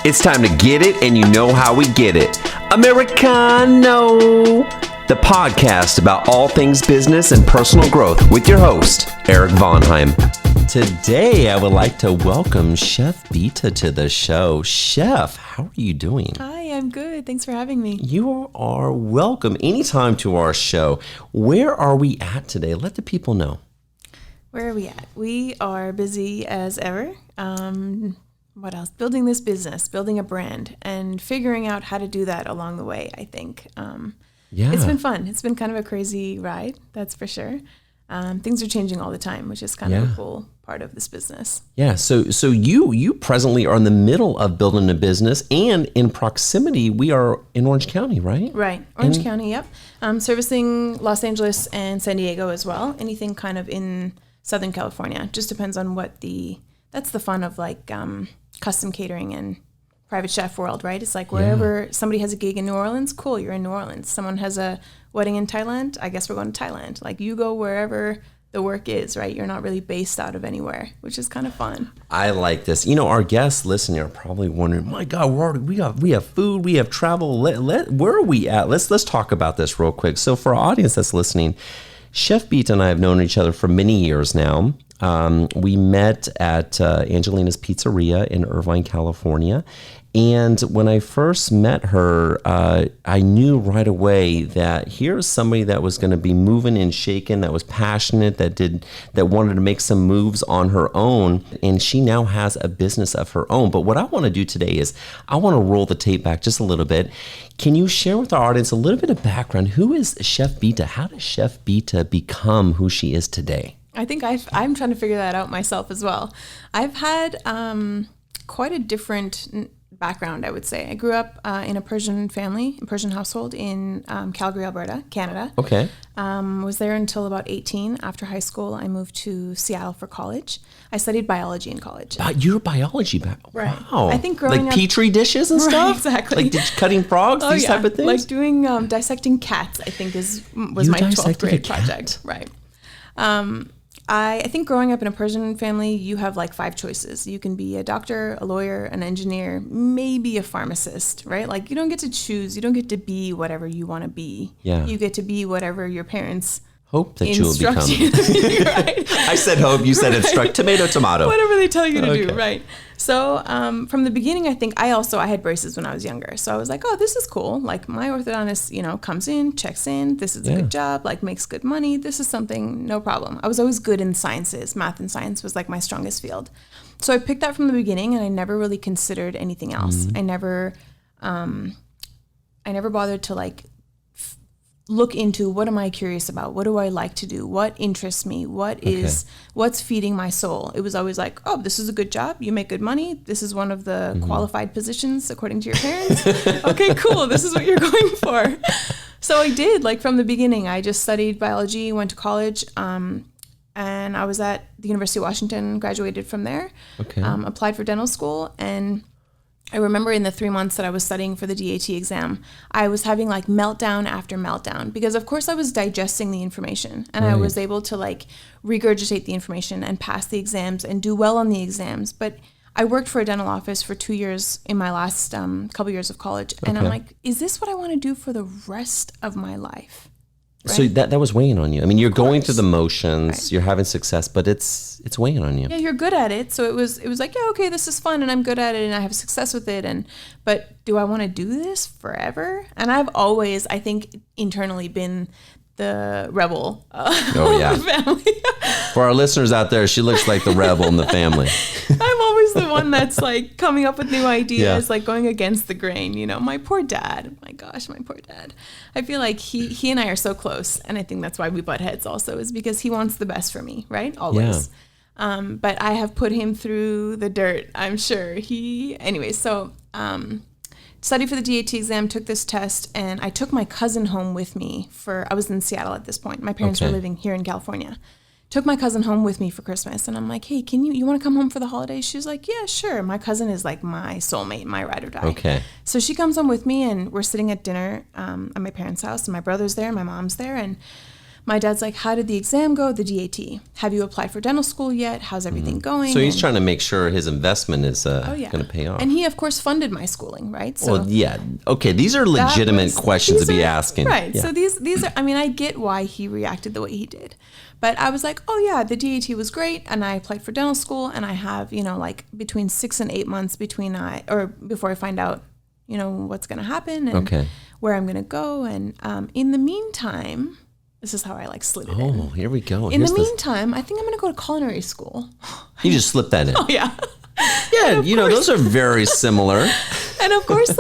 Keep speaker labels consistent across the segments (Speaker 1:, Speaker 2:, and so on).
Speaker 1: It's time to get it, and you know how we get it. Americano, the podcast about all things business and personal growth with your host, Eric Vonheim. Today, I would like to welcome Chef Beeta to the show. Chef, how are you doing?
Speaker 2: Hi, I'm good. Thanks for having me.
Speaker 1: You are welcome anytime to our show. Where are we at today? Let the people know.
Speaker 2: Where are we at? We are busy as ever. What else? Building this business, building a brand, and figuring out how to do that along the way, I think. It's been fun. It's been kind of a crazy ride, that's for sure. Things are changing all the time, which is kind of a cool part of this business. Yeah,
Speaker 1: so you presently are in the middle of building a business, and in proximity, we are in Orange County, right?
Speaker 2: Right, Orange County, yep. Servicing Los Angeles and San Diego as well. Anything kind of in Southern California. Just depends on that's the fun of like custom catering and private chef world, right? It's like wherever somebody has a gig in New Orleans, cool, you're in New Orleans. Someone has a wedding in Thailand, I guess we're going to Thailand. Like you go wherever the work is, right? You're not really based out of anywhere, which is kind of fun.
Speaker 1: I like this. You know, our guests listening are probably wondering, my God, we have food, we have travel. Where are we at? Let's talk about this real quick. So for our audience that's listening, Chef Beeta and I have known each other for many years now. We met at Angelina's Pizzeria in Irvine, California. And when I first met her, I knew right away that here's somebody that was going to be moving and shaking, that was passionate, that wanted to make some moves on her own. And she now has a business of her own. But what I want to do today is I want to roll the tape back just a little bit. Can you share with our audience a little bit of background? Who is Chef Beeta? How does Chef Beeta become who she is today?
Speaker 2: I think I'm trying to figure that out myself as well. I've had quite a different background, I would say. I grew up in a Persian household in Calgary, Alberta, Canada.
Speaker 1: Okay.
Speaker 2: Was there until about 18. After high school, I moved to Seattle for college. I studied biology in college.
Speaker 1: You're a biology background.
Speaker 2: Right.
Speaker 1: Wow.
Speaker 2: I think growing
Speaker 1: like
Speaker 2: up,
Speaker 1: petri dishes and stuff?
Speaker 2: Right, exactly.
Speaker 1: Like cutting frogs, these type of things?
Speaker 2: Like doing dissecting cats, I think was my 12th grade project. Right. I think growing up in a Persian family, you have like 5 choices. You can be a doctor, a lawyer, an engineer, maybe a pharmacist, right? Like you don't get to choose. You don't get to be whatever you want to be. Yeah. You get to be whatever your parents
Speaker 1: hope that you will become.
Speaker 2: Right?
Speaker 1: I said hope, you said instruct. Tomato, tomato.
Speaker 2: Whatever they tell you to do, right? So from the beginning, I think I had braces when I was younger. So I was like, oh, this is cool. Like my orthodontist, comes in, checks in. This is a good job, like makes good money. This is something, no problem. I was always good in sciences. Math and science was like my strongest field. So I picked that from the beginning, and I never really considered anything else. I never bothered to like look into what am I curious about? What do I like to do? What interests me? What's feeding my soul? It was always like, oh, this is a good job. You make good money. This is one of the qualified positions according to your parents. Okay, cool. This is what you're going for. So I did, like from the beginning, I just studied biology, went to college, and I was at the University of Washington, graduated from there, applied for dental school, and I remember in the 3 months that I was studying for the DAT exam, I was having like meltdown after meltdown because of course I was digesting the information and I was able to like regurgitate the information and pass the exams and do well on the exams. But I worked for a dental office for 2 years in my last couple years of college. And I'm like, is this what I want to do for the rest of my life? Right?
Speaker 1: So that was weighing on you. I mean, you're going through the motions, you're having success, but it's weighing on you.
Speaker 2: Yeah, you're good at it. So it was like, yeah, okay, this is fun and I'm good at it and I have success with it. But do I want to do this forever? And I've always, I think, internally been the rebel of the family.
Speaker 1: For our listeners out there, she looks like the rebel in the family.
Speaker 2: I'm always the one that's like coming up with new ideas, like going against the grain. My poor dad. My gosh, my poor dad. I feel like he and I are so close, and I think that's why we butt heads also, is because he wants the best for me, right? Always. Yeah. But I have put him through the dirt, I'm sure. Studied for the DAT exam, took this test, and I took my cousin home with me I was in Seattle at this point. My parents were living here in California. Took my cousin home with me for Christmas, and I'm like, hey, you want to come home for the holidays? She's like, yeah, sure. My cousin is like my soulmate, my ride or die.
Speaker 1: Okay.
Speaker 2: So she comes home with me, and we're sitting at dinner at my parents' house, and my brother's there, and my mom's there, and my dad's like, how did the exam go? The DAT. Have you applied for dental school yet? How's everything going?
Speaker 1: So he's trying to make sure his investment is going to pay off.
Speaker 2: And he, of course, funded my schooling, right?
Speaker 1: So, well, yeah. Okay, these are legitimate questions to be asking.
Speaker 2: Right.
Speaker 1: Yeah.
Speaker 2: So these are, I mean, I get why he reacted the way he did. But I was like, oh, yeah, the DAT was great. And I applied for dental school. And I have, like between 6 and 8 months before I find out, what's going to happen and where I'm going to go. And in the meantime... This is how I slid it in.
Speaker 1: Oh, here we go.
Speaker 2: In the meantime, I think I'm going to go to culinary school.
Speaker 1: You just slipped that in.
Speaker 2: Oh, yeah.
Speaker 1: Yeah, those are very similar.
Speaker 2: And of course,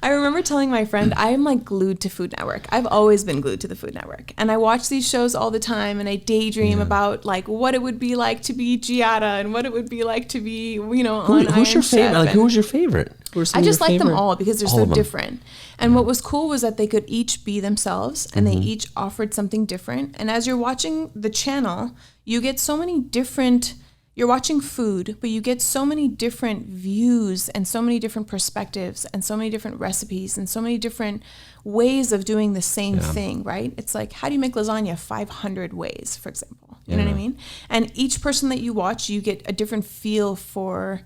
Speaker 2: I remember telling my friend, I'm glued to Food Network. I've always been glued to the Food Network. And I watch these shows all the time and I daydream about what it would be like to be Giada and what it would be like to be, on
Speaker 1: who's your favorite? Who was your favorite?
Speaker 2: I just like them all because they're so different. And what was cool was that they could each be themselves and they each offered something different. And as you're watching the channel, you get so many different... You're watching food, but you get so many different views and so many different perspectives and so many different recipes and so many different ways of doing the same thing, right? It's like, how do you make lasagna 500 ways, for example? You know what I mean? And each person that you watch, you get a different feel for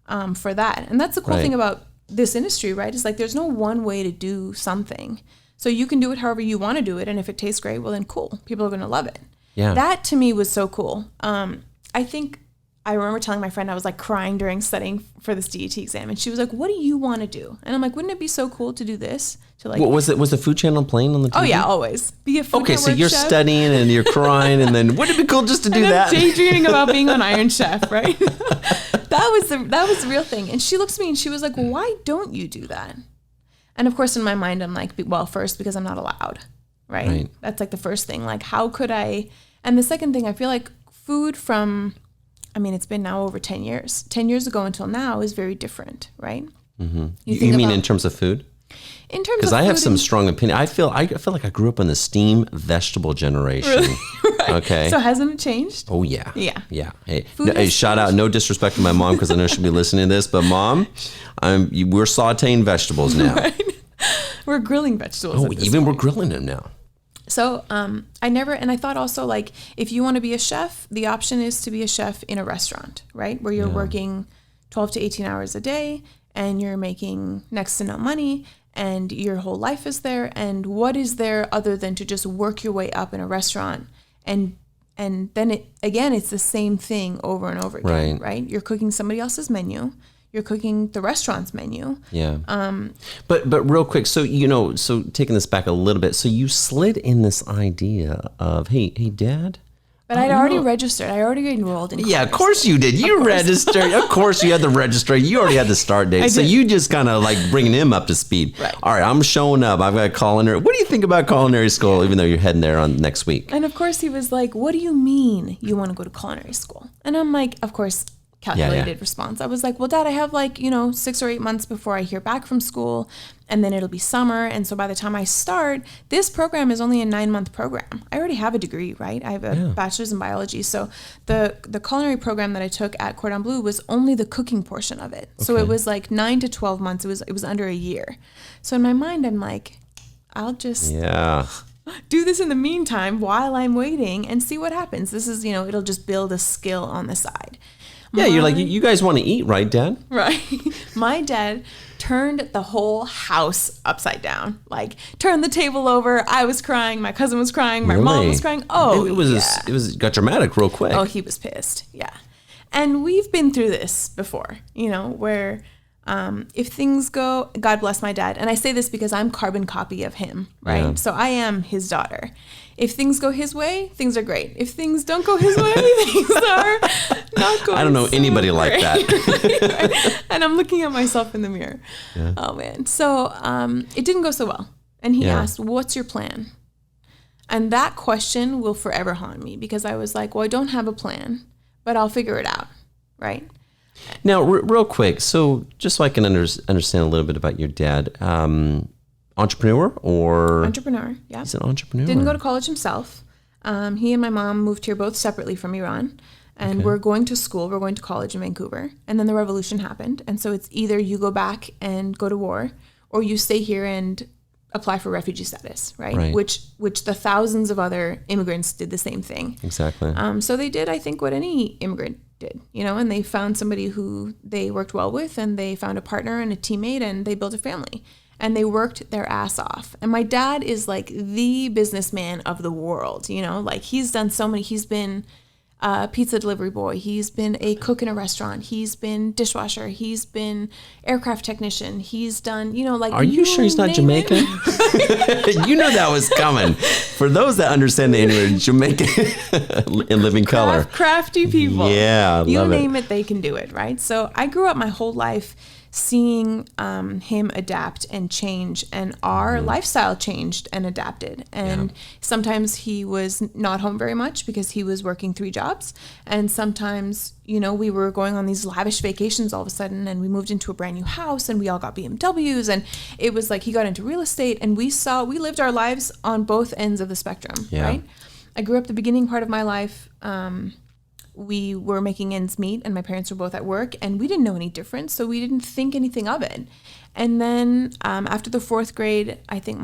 Speaker 2: that. And that's the cool thing about this industry, right? Is there's no one way to do something. So you can do it however you want to do it. And if it tastes great, well then cool. People are going to love it. Yeah. That to me was so cool. I remember telling my friend I was crying during studying for this DET exam, and she was like, "What do you want to do?" And I'm like, "Wouldn't it be so cool to do this?" To
Speaker 1: what was it? Was the Food Channel playing on the TV?
Speaker 2: Oh yeah, always. Be a Food
Speaker 1: Okay, so
Speaker 2: Network
Speaker 1: you're
Speaker 2: chef.
Speaker 1: studying and you're crying, and then wouldn't it be cool just to do that?
Speaker 2: Daydreaming about being on Iron Chef, right? that was the real thing. And she looks at me and she was like, "Why don't you do that?" And of course, in my mind, I'm like, "Well, first because I'm not allowed, right? That's the first thing. How could I?" And the second thing, I feel like food from it's been now over 10 years. 10 years ago until now is very different, right?
Speaker 1: Mm-hmm. You mean in terms of food?
Speaker 2: In terms of
Speaker 1: because I have some strong opinion. I feel like I grew up in the steamed vegetable generation.
Speaker 2: Really? Right.
Speaker 1: Okay.
Speaker 2: So hasn't it changed?
Speaker 1: Oh yeah.
Speaker 2: Yeah.
Speaker 1: Yeah. Hey, shout out. No disrespect to my mom because I know she'll be listening to this, but Mom, we're sautéing vegetables now.
Speaker 2: Right. We're grilling vegetables.
Speaker 1: Oh, even we're grilling them now.
Speaker 2: So I thought also if you want to be a chef, the option is to be a chef in a restaurant, right? Where you're working 12 to 18 hours a day and you're making next to no money and your whole life is there. And what is there other than to just work your way up in a restaurant? And then it's the same thing over and over again, right? You're cooking somebody else's menu. You're cooking the restaurant's menu.
Speaker 1: Yeah. But real quick, so so taking this back a little bit, so you slid in this idea of, hey, Dad.
Speaker 2: But I'd already registered. I already enrolled in.
Speaker 1: Yeah, of course you did. You registered. Of course you had the registry. You already had the start date. So you just kind of bringing him up to speed.
Speaker 2: Right.
Speaker 1: All right, I'm showing up. I've got culinary. What do you think about culinary school? Even though you're heading there on next week.
Speaker 2: And of course he was like, "What do you mean you want to go to culinary school?" And I'm like, "Of course." Calculated response. I was like, well, Dad, I have 6 or 8 months before I hear back from school, and then it'll be summer. And so by the time I start, this program is only a 9-month program. I already have a degree, right? I have a bachelor's in biology. So the culinary program that I took at Cordon Bleu was only the cooking portion of it. So it was 9 to 12 months. It was under a year. So in my mind, I'm like, I'll just do this in the meantime while I'm waiting and see what happens. This is, it'll just build a skill on the side.
Speaker 1: Yeah, you're like, you guys want to eat, right, Dad?
Speaker 2: Right. My dad turned the whole house upside down. Turned the table over. I was crying. My cousin was crying. My mom was crying. Oh,
Speaker 1: it got dramatic real quick.
Speaker 2: Oh, he was pissed. Yeah. And we've been through this before, where if things go, God bless my dad. And I say this because I'm carbon copy of him, right? Yeah. So I am his daughter. If things go his way, things are great. If things don't go his way, things are not going.
Speaker 1: I don't know anybody like that.
Speaker 2: Right. And I'm looking at myself in the mirror. Yeah. Oh man. So it didn't go so well. And he asked, "What's your plan?" And that question will forever haunt me because I was like, well, I don't have a plan, but I'll figure it out. Right.
Speaker 1: Now, real quick, so just so I can understand a little bit about your dad, entrepreneur or?
Speaker 2: Entrepreneur, yeah.
Speaker 1: He's an entrepreneur.
Speaker 2: Didn't go to college himself. He and my mom moved here both separately from Iran. And we're going to school, we're going to college in Vancouver. And then the revolution happened. And so it's either you go back and go to war, or you stay here and apply for refugee status, right? Which the thousands of other immigrants did the same thing.
Speaker 1: Exactly.
Speaker 2: So they did, I think, what any immigrant did, and they found somebody who they worked well with, and they found a partner and a teammate, and they built a family. And they worked their ass off. And my dad is like the businessman of the world, like he's done so many. He's been a pizza delivery boy. He's been a cook in a restaurant. He's been dishwasher. He's been aircraft technician. He's done, like.
Speaker 1: Are you sure he's not Jamaican? You know that was coming. For those that understand the English, Jamaican in living color.
Speaker 2: Crafty people.
Speaker 1: Yeah,
Speaker 2: you
Speaker 1: love
Speaker 2: name it, they can do it, right? So I grew up my whole life seeing him adapt and change, and our lifestyle changed and adapted. And sometimes he was not home very much because he was working 3 jobs. And sometimes, we were going on these lavish vacations all of a sudden, and we moved into a brand new house, and we all got BMWs, and it was like he got into real estate, and we lived our lives on both ends of the spectrum, right? I grew up the beginning part of my life, we were making ends meet, and my parents were both at work, and we didn't know any different, so we didn't think anything of it. And then after the 4th grade, I think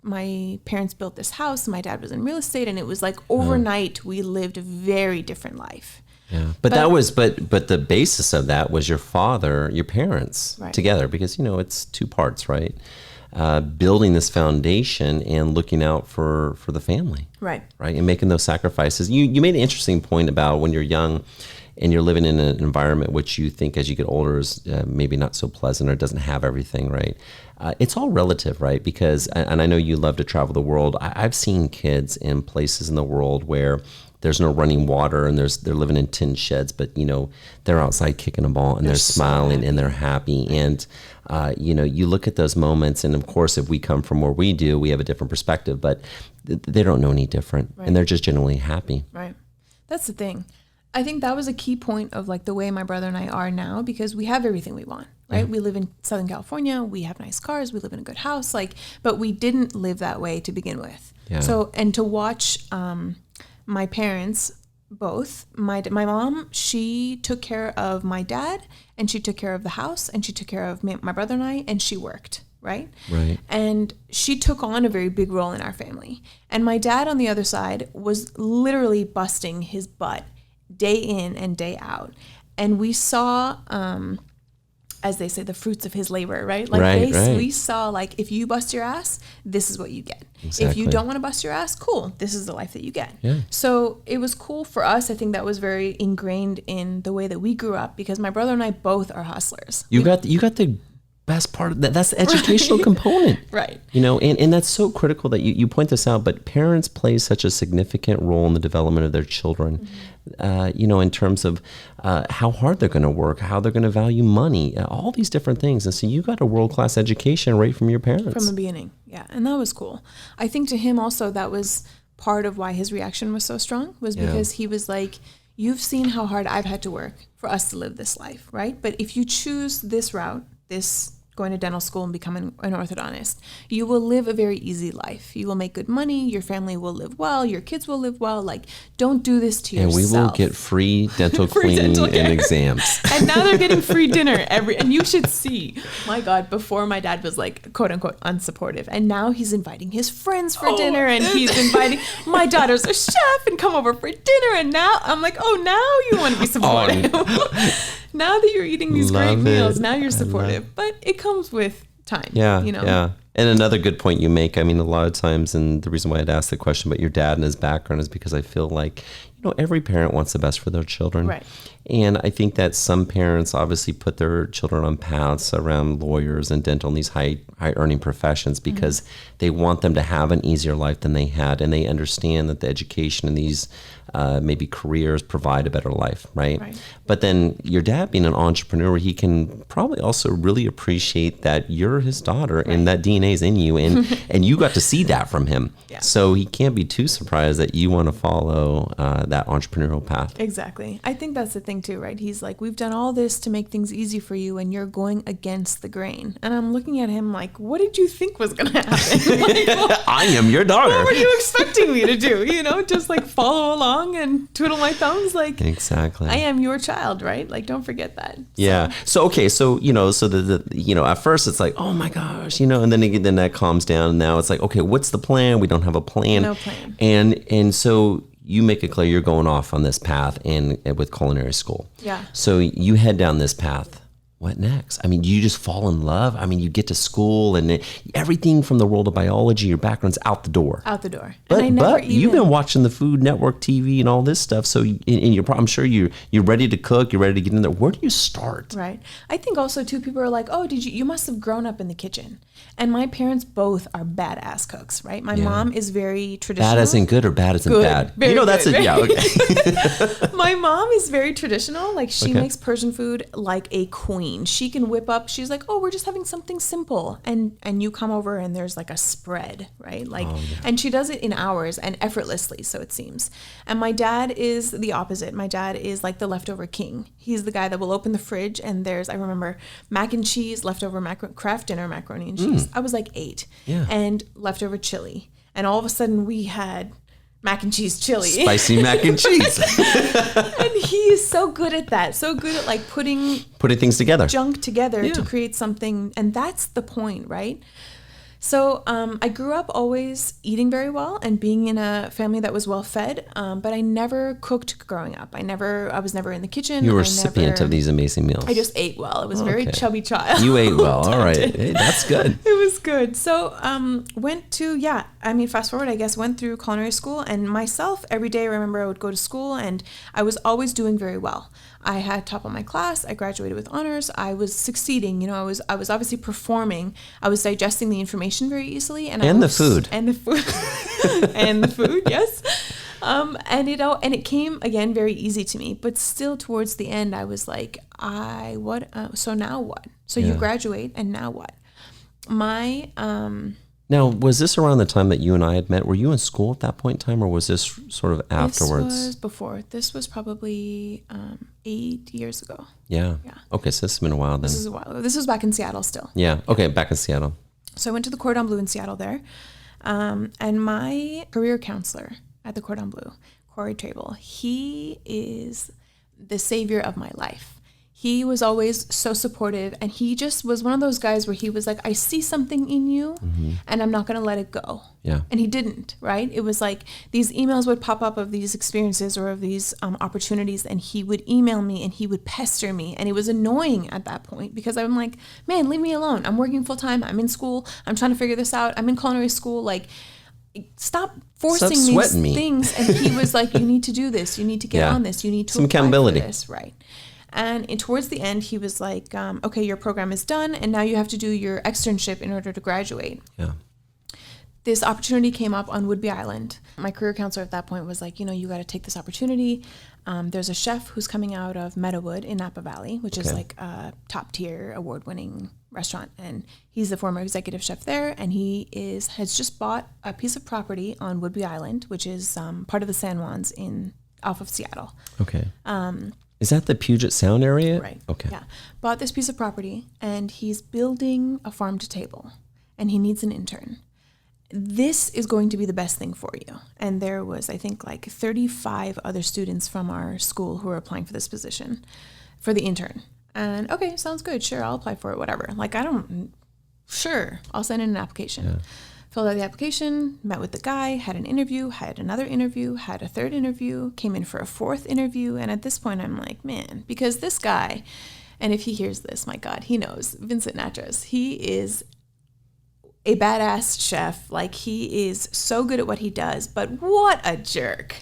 Speaker 2: my parents built this house, and my dad was in real estate, and it was like overnight we lived a very different life.
Speaker 1: Yeah, but the basis of that was your parents together, because it's 2 parts, right? Building this foundation and looking out for the family. Right. And making those sacrifices. You made an interesting point about when you're young and you're living in an environment which you think as you get older is maybe not so pleasant or doesn't have everything, right? It's all relative, right? Because, and I know you love to travel the world. I've seen kids in places in the world where there's no running water and they're living in tin sheds, but they're outside kicking a ball and they're smiling and they're happy. And you look at those moments, and of course, if we come from where we do, we have a different perspective, but they don't know any different, and they're just genuinely happy. Right.
Speaker 2: That's the thing. I think that was a key point of like the way my brother and I are now, because we have everything we want, right? Yeah. We live in Southern California. We have nice cars. We live in a good house, but we didn't live that way to begin with. Yeah. So, and to watch my parents, both, my mom, she took care of my dad, and she took care of the house, and she took care of my brother and I, and she worked, right? And she took on a very big role in our family. And my dad, on the other side, was literally busting his butt day in and day out. And we saw, as they say, the fruits of his labor, right? We saw, if you bust your ass, this is what you get. Exactly. If you don't want to bust your ass, cool, this is the life that you get. Yeah. So it was cool for us. I think that was very ingrained in the way that we grew up, because my brother and I both are hustlers.
Speaker 1: You got the best part of that. That's the educational component. Right. And that's so critical that you point this out, but parents play such a significant role in the development of their children, in terms of how hard they're going to work, how they're going to value money, all these different things. And so you got a world-class education right from your parents.
Speaker 2: From the beginning. Yeah. And that was cool. I think to him also, that was part of why his reaction was so strong, was because he was like, you've seen how hard I've had to work for us to live this life, right? But if you choose this route, going to dental school and becoming an orthodontist, you will live a very easy life. You will make good money. Your family will live well. Your kids will live well. Don't do this to yourself.
Speaker 1: And we will get free dental cleaning and exams.
Speaker 2: And now they're getting free dinner and you should see, my God, before my dad was quote unquote unsupportive. And now he's inviting his friends for dinner, and he's inviting, my daughter's a chef, and come over for dinner. And now I'm like, now you want to be supportive. Now that you're eating these great meals, now you're supportive. But it comes with time. Yeah.
Speaker 1: Yeah. And another good point you make, a lot of times, and the reason why I'd ask the question about your dad and his background is because I feel like, every parent wants the best for their children. Right. And I think that some parents obviously put their children on paths around lawyers and dental and these high earning professions because they want them to have an easier life than they had. And they understand that the education in these maybe careers provide a better life, right? But then your dad being an entrepreneur, he can probably also really appreciate that you're his daughter and that DNA is in you, and you got to see that from him. Yeah. So he can't be too surprised that you want to follow that entrepreneurial path.
Speaker 2: Exactly. I think that's the thing. thing too, right? He's like, we've done all this to make things easy for you and you're going against the grain. And I'm looking at him like, what did you think was going to happen? Like,
Speaker 1: I am your daughter.
Speaker 2: What were you expecting me to do? Just like follow along and twiddle my thumbs? Like,
Speaker 1: exactly.
Speaker 2: I am your child, right? Like, don't forget that.
Speaker 1: Yeah. So, okay. So, so at first it's like, oh my gosh, and then that calms down. And now it's like, okay, what's the plan? We don't have a plan.
Speaker 2: No plan.
Speaker 1: And so you make it clear you're going off on this path and with culinary school.
Speaker 2: Yeah.
Speaker 1: So you head down this path. What next? I mean, you just fall in love. I mean, you get to school and everything from the world of biology, your background's out the door.
Speaker 2: Out the door.
Speaker 1: But you've been watching the Food Network TV and all this stuff. So I'm sure you're ready to cook. You're ready to get in there. Where do you start?
Speaker 2: Right. I think also too, people are like, oh, you must have grown up in the kitchen. And my parents both are badass cooks, right? My mom is very traditional.
Speaker 1: Bad as in good or bad as in bad?
Speaker 2: Very
Speaker 1: that's
Speaker 2: good.
Speaker 1: it. Yeah, okay.
Speaker 2: My mom is very traditional. Like she makes Persian food like a queen. She can whip up. She's like, oh, we're just having something simple. And you come over and there's like a spread, right? Like, and she does it in hours and effortlessly, so it seems. And my dad is the opposite. My dad is like the leftover king. He's the guy that will open the fridge and I remember mac and cheese, leftover Kraft dinner macaroni and cheese. I was like 8 and leftover chili. And all of a sudden we had mac and cheese chili.
Speaker 1: Spicy mac and cheese.
Speaker 2: And he is so good at that. So good at like putting
Speaker 1: things together.
Speaker 2: Junk together to create something. And that's the point, right? So I grew up always eating very well and being in a family that was well fed, but I never cooked growing up. I was never in the kitchen.
Speaker 1: You were a recipient of these amazing meals.
Speaker 2: I just ate well. I was a very chubby child.
Speaker 1: You ate well. All right. Hey, that's good.
Speaker 2: It was good. So fast forward, I guess, went through culinary school and myself every day, I remember I would go to school and I was always doing very well. I had top of my class. I graduated with honors. I was succeeding. I was obviously performing. I was digesting the information very easily, and the food, and the food, yes. And it came again very easy to me. But still, towards the end, I was like, so now what? So you graduate, and now what?
Speaker 1: Now, was this around the time that you and I had met? Were you in school at that point in time, or was this sort of afterwards?
Speaker 2: This was before. This was probably 8 years ago.
Speaker 1: Yeah. Okay, so this has been a while then.
Speaker 2: This is a while ago. This was back in Seattle still.
Speaker 1: Yeah. Okay, back in Seattle.
Speaker 2: So I went to the Cordon Bleu in Seattle there. And my career counselor at the Cordon Bleu, Corey Trable, he is the savior of my life. He was always so supportive, and he just was one of those guys where he was like, I see something in you, and I'm not going to let it go.
Speaker 1: Yeah.
Speaker 2: And he didn't, right? It was like these emails would pop up of these experiences or of these opportunities, and he would email me, and he would pester me, and it was annoying at that point because I'm like, man, leave me alone. I'm working full time. I'm in school. I'm trying to figure this out. I'm in culinary school. Like, stop forcing these things. And he was like, you need to do this. You need to get on this. You need to
Speaker 1: some accountability.
Speaker 2: For this. Right. And towards the end, he was like, okay, your program is done, and now you have to do your externship in order to graduate.
Speaker 1: Yeah.
Speaker 2: This opportunity came up on Woodby Island. My career counselor at that point was like, you got to take this opportunity. There's a chef who's coming out of Meadowood in Napa Valley, which is like a top-tier, award-winning restaurant. And he's the former executive chef there, and he has just bought a piece of property on Woodby Island, which is part of the San Juans off of Seattle.
Speaker 1: Okay. Is that the Puget Sound area?
Speaker 2: Right.
Speaker 1: Okay.
Speaker 2: Yeah. Bought this piece of property, and he's building a farm to table, and he needs an intern. This is going to be the best thing for you. And there was, I think, like 35 other students from our school who were applying for this position for the intern. And okay, sounds good. Sure, I'll apply for it, whatever. Like, sure, I'll send in an application. Yeah. Filled out the application, met with the guy, had an interview, had another interview, had a third interview, came in for a fourth interview. And at this point, I'm like, man, because this guy, and if he hears this, my God, he knows, Vincent Natras, he is a badass chef. Like, he is so good at what he does, but what a jerk,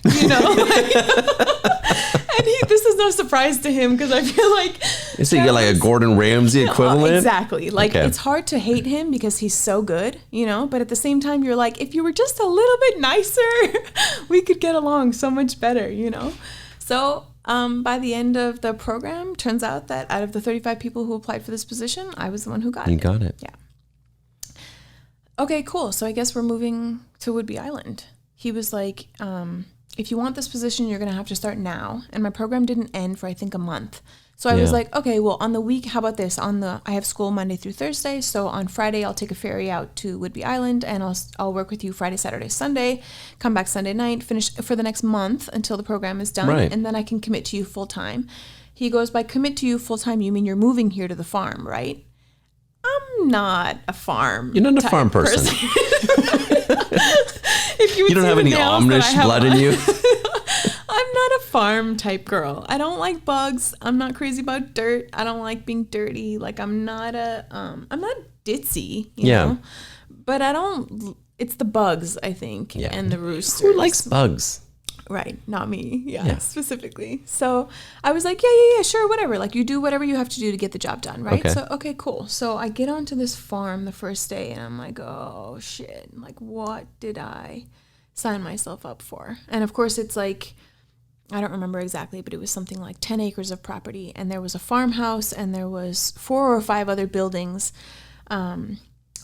Speaker 2: And this is no surprise to him because I feel like...
Speaker 1: So you get like a Gordon Ramsay equivalent?
Speaker 2: Exactly. Like, It's hard to hate him because he's so good, but at the same time, you're like, if you were just a little bit nicer, we could get along so much better, So by the end of the program, turns out that out of the 35 people who applied for this position, I was the one who got it.
Speaker 1: You got it.
Speaker 2: Yeah. Okay, cool. So I guess we're moving to Woodby Island. He was like, if you want this position, you're going to have to start now. And my program didn't end for, I think, a month. So I was like, okay, well, on the week, how about this? I have school Monday through Thursday. So on Friday, I'll take a ferry out to Whidbey Island, and I'll work with you Friday, Saturday, Sunday, come back Sunday night, finish for the next month until the program is done.
Speaker 1: Right.
Speaker 2: And then I can commit to you full time. He goes, by commit to you full time, you mean you're moving here to the farm, right? I'm not a farm.
Speaker 1: You're not a farm person.
Speaker 2: If you
Speaker 1: don't have any Amish blood in you.
Speaker 2: I'm not a farm type girl. I don't like bugs. I'm not crazy about dirt. I don't like being dirty. Like I'm not ditzy, you know. But it's the bugs, I think, and the roosters.
Speaker 1: Who likes bugs?
Speaker 2: Right, not me. Yeah, specifically. So I was like, yeah, sure, whatever. Like you do whatever you have to do to get the job done, right?
Speaker 1: Okay.
Speaker 2: So okay, cool. So I get onto this farm the first day, and I'm like, oh shit! Like what did I sign myself up for? And of course, it's like, I don't remember exactly, but it was something like 10 acres of property, and there was a farmhouse, and there was 4 or 5 other buildings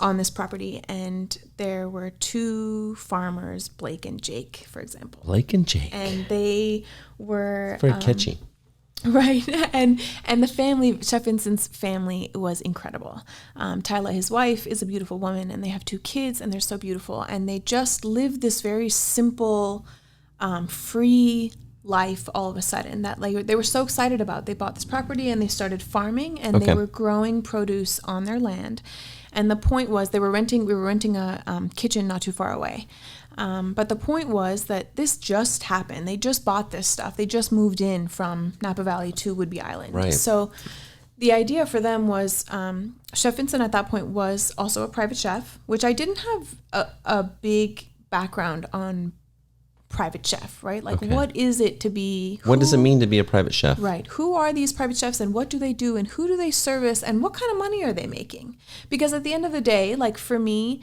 Speaker 2: on this property, and there were 2 farmers, Blake and Jake, for example.
Speaker 1: Blake and Jake.
Speaker 2: And they were
Speaker 1: very catchy.
Speaker 2: Right. And the family, Chef Vincent's family, was incredible. Tyla, his wife, is a beautiful woman, and they have 2 kids, and they're so beautiful. And they just lived this very simple, free life all of a sudden that like they were so excited about. They bought this property and they started farming, and they were growing produce on their land. And the point was we were renting a kitchen not too far away. But the point was that this just happened. They just bought this stuff. They just moved in from Napa Valley to Whidbey Island.
Speaker 1: Right.
Speaker 2: So the idea for them was, Chef Vincent at that point was also a private chef, which I didn't have a big background on private chef, right? Like what is it to be?
Speaker 1: What does it mean to be a private chef?
Speaker 2: Right. Who are these private chefs, and what do they do, and who do they service, and what kind of money are they making? Because at the end of the day, like for me,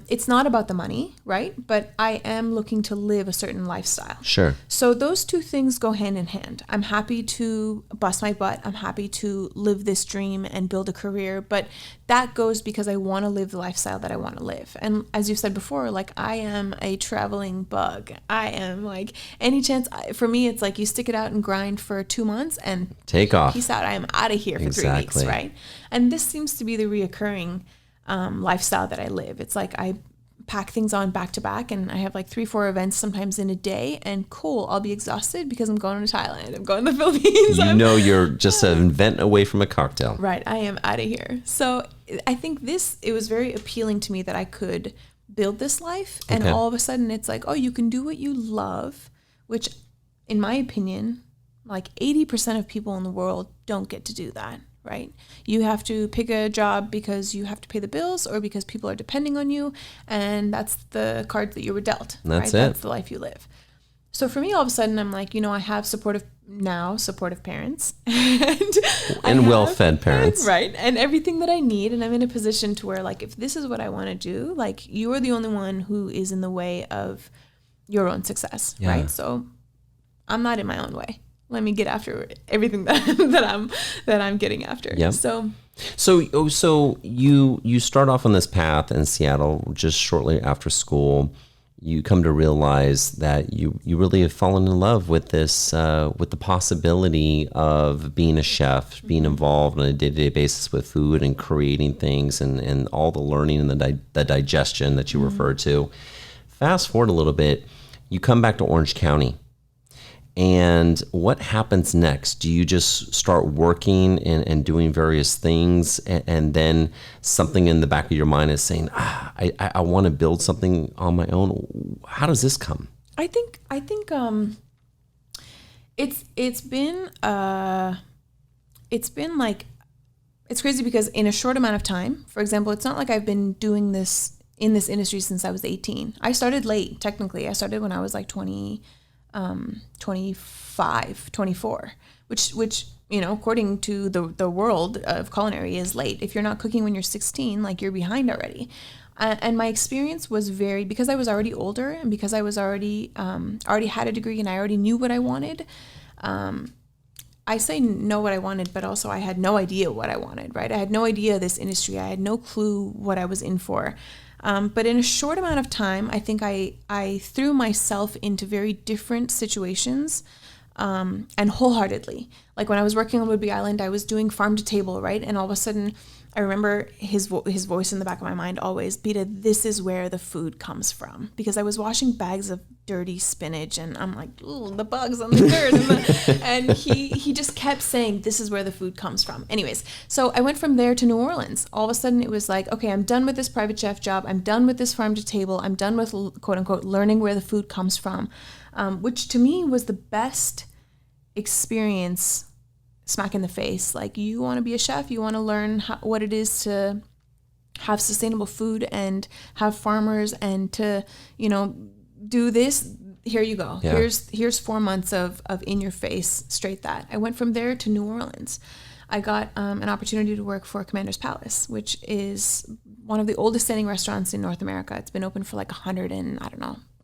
Speaker 2: it's not about the money, right? But I am looking to live a certain lifestyle.
Speaker 1: Sure.
Speaker 2: So those 2 things go hand in hand. I'm happy to bust my butt. I'm happy to live this dream and build a career. But that goes because I want to live the lifestyle that I want to live. And as you said before, like I am a traveling bug. I am like any chance. For me, it's like you stick it out and grind for 2 months and
Speaker 1: take off.
Speaker 2: Peace out. I am out of here for 3 weeks, right? And this seems to be the reoccurring lifestyle that I live. It's like I pack things on back to back, and I have like 3-4 events sometimes in a day, and cool, I'll be exhausted because I'm going to Thailand, I'm going to the Philippines.
Speaker 1: You're just an event away from a cocktail.
Speaker 2: Right, I am out of here. So I think it was very appealing to me that I could build this life, and all of a sudden it's like, oh, you can do what you love, which in my opinion, like 80% of people in the world don't get to do that. Right? You have to pick a job because you have to pay the bills or because people are depending on you, and that's the cards that you were dealt.
Speaker 1: That's
Speaker 2: right?
Speaker 1: it.
Speaker 2: That's the life you live. So for me, all of a sudden, I'm like, I have supportive parents
Speaker 1: and well-fed parents,
Speaker 2: right? And everything that I need, and I'm in a position to where, like, if this is what I want to do, like, you are the only one who is in the way of your own success, right? So I'm not in my own way. Let me get after everything that I'm getting after.
Speaker 1: Yep. So you start off on this path in Seattle just shortly after school. You come to realize that you really have fallen in love with this, with the possibility of being a chef, being involved on a day-to-day basis with food and creating things and all the learning and the digestion that you referred to. Fast forward a little bit, you come back to Orange County. And what happens next? Do you just start working and doing various things, and then something in the back of your mind is saying, I want to build something on my own? How does this come?
Speaker 2: I think it's been like, it's crazy because in a short amount of time, for example, it's not like I've been doing this in this industry since I was 18. I started late, technically. I started when I was like 25, 24, which according to the world of culinary is late. If you're not cooking when you're 16, like you're behind already. And my experience was because I was already older, and because I was already had a degree and I already knew what I wanted. I say know what I wanted, but also I had no idea what I wanted, right? I had no idea this industry. I had no clue what I was in for. But in a short amount of time, I think I threw myself into very different situations, and wholeheartedly. Like when I was working on Whidbey Island, I was doing farm to table, right? And all of a sudden, I remember his voice in the back of my mind always, Beeta, this is where the food comes from. Because I was washing bags of dirty spinach and I'm like, ooh, the bugs on the dirt. And he just kept saying, this is where the food comes from. Anyways, so I went from there to New Orleans. All of a sudden it was like, okay, I'm done with this private chef job. I'm done with this farm to table. I'm done with, quote unquote, learning where the food comes from, which to me was the best experience. Smack in the face. Like, you want to be a chef, you want to learn what it is to have sustainable food and have farmers and to, do this. Here you go. Yeah. Here's 4 months of in your face, straight that. I went from there to New Orleans. I got an opportunity to work for Commander's Palace, which is one of the oldest standing restaurants in North America. It's been open for like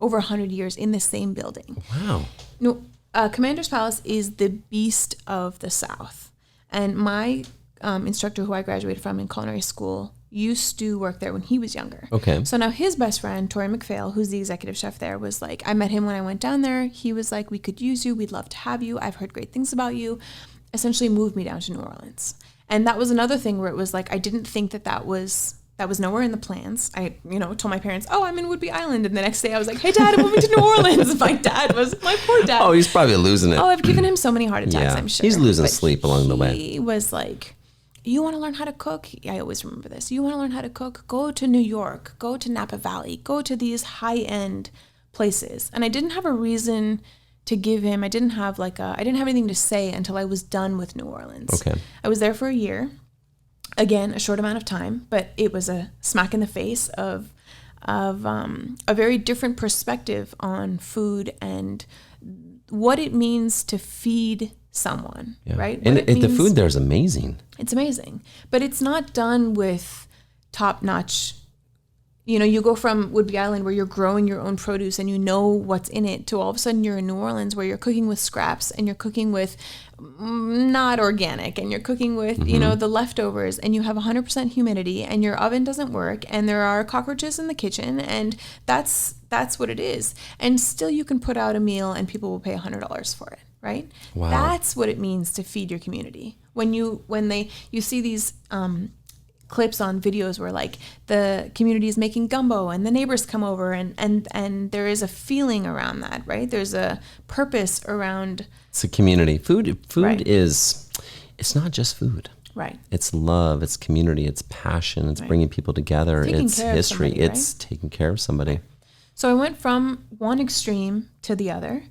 Speaker 2: over 100 years in the same building.
Speaker 1: Wow.
Speaker 2: No. Commander's Palace is the beast of the South. And my instructor who I graduated from in culinary school used to work there when he was younger.
Speaker 1: Okay.
Speaker 2: So now his best friend, Tori McPhail, who's the executive chef there, was like, I met him when I went down there. He was like, we could use you. We'd love to have you. I've heard great things about you. Essentially moved me down to New Orleans. And that was another thing where it was like, I didn't think that was nowhere in the plans. I, told my parents, oh, I'm in Whidbey Island. And the next day I was like, hey, Dad, I'm moving to New Orleans. My poor dad.
Speaker 1: Oh, he's probably losing it.
Speaker 2: Oh, I've given him so many heart attacks, I'm sure.
Speaker 1: He's losing sleep along the way.
Speaker 2: He was like, you want to learn how to cook? I always remember this. You want to learn how to cook? Go to New York. Go to Napa Valley. Go to these high-end places. And I didn't have a reason to give him. I didn't have anything to say until I was done with New Orleans.
Speaker 1: Okay.
Speaker 2: I was there for a year. Again, a short amount of time, but it was a smack in the face of a very different perspective on food and what it means to feed someone, right?
Speaker 1: And the food there is amazing.
Speaker 2: It's amazing, but it's not done with top-notch. You go from Whidbey Island where you're growing your own produce and you know what's in it to all of a sudden you're in New Orleans where you're cooking with scraps and you're cooking with not organic and you're cooking with, the leftovers and you have 100% humidity and your oven doesn't work and there are cockroaches in the kitchen and that's what it is. And still you can put out a meal and people will pay $100 for it, right?
Speaker 1: Wow.
Speaker 2: That's what it means to feed your community. When you see these clips on videos where like the community is making gumbo and the neighbors come over and there is a feeling around that, right? There's a purpose around.
Speaker 1: It's a community. Food
Speaker 2: right.
Speaker 1: It's not just food.
Speaker 2: Right.
Speaker 1: It's love, it's community, it's passion, it's bringing people together, it's history, it's taking care of somebody.
Speaker 2: So I went from one extreme to the other.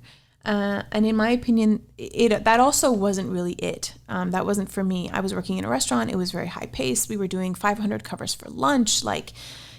Speaker 2: And in my opinion, that also wasn't really it. That wasn't for me. I was working in a restaurant. It was very high paced. We were doing 500 covers for lunch. Like,